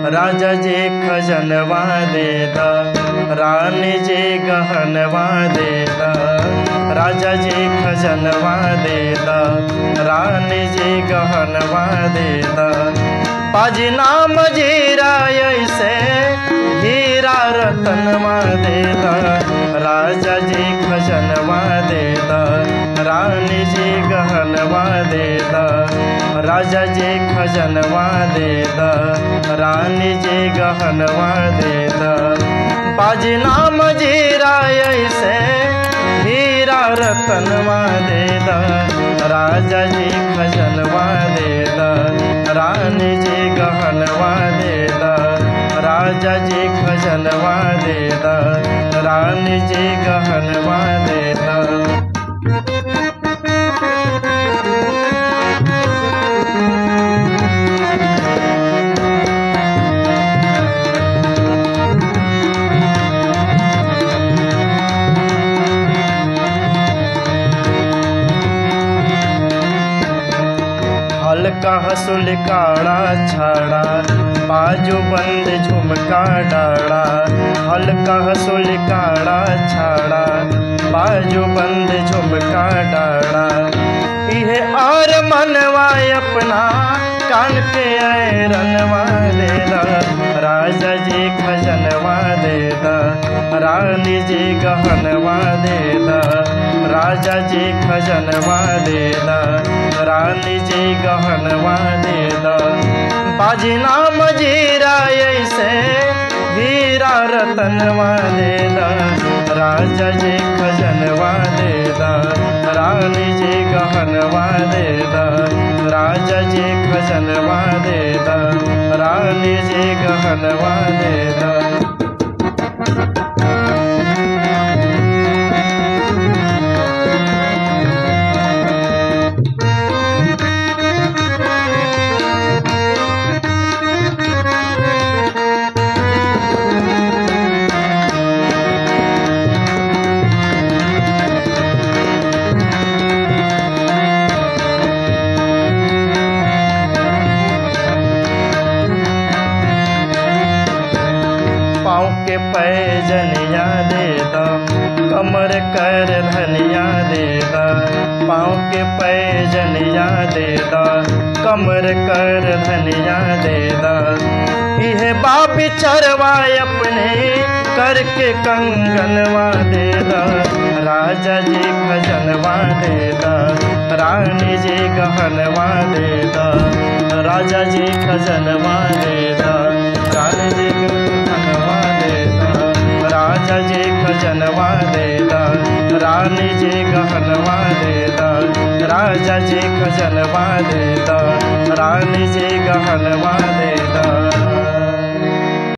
राजा जी खजनवा दे दा, रानी जी गहनवा दे दा। राजा जी खजनवा दे दा, रानी जी गहनवा दे दा। पाजी नाम जीरा ऐसे हीरा रतनवा दे दा। राजा जी खजनवा दे दा, रानी जी गहनवा दे दा। राजा जी खजनवा दे दा, रानी जी गहनवा दे दा। पाजी नाम जीरा ऐसे हीरा रतनवा दे दा। राजा जी खजनवा दे दा, रानी जी गहनवा दे दा। राजा जी खजनवा दे दा, रानी जी गहनवा दे दा। हल्का हसुल काड़ा छाड़ा, बाजू बंद झुमका डाड़ा। हल्का हसुल काड़ा छाड़ा, बाजू बंद झुमका डाड़ा। इहे और मनवा अपना कान पे रनवा दे दा। राजा जी खजनवा दे दा, रानी जी गहनवा दे दा। राजा जी खजनवा दे दा, रानी जी गहनवा दे दा। बाजी नाम जीरा ऐसे हीरा रतनवा दे दा। राजा जी खजनवा दे दा, रानी जी गहनवा दे दा। राजा जी खजनवा दे दा, रानी जी गहनवा दे दा। पाँव के पैजनिया दे दा, कमर कर धनिया दे दा। पाँव के पैजनिया दे दा, कमर कर धनिया दे दा। इहे बाबी चरवा अपने करके कंगनवा दे दा। राजा जी खजनवा दे दा, रानी जी गहनवा दे दा। राजा जी खजनवा दे दा, रानी जी गहनवा दे दा। राजा जी खजनवा दे दा, रानी जी गहनवा दे दा। राजा जी खजनवा दे दा, रानी जी गहनवा दे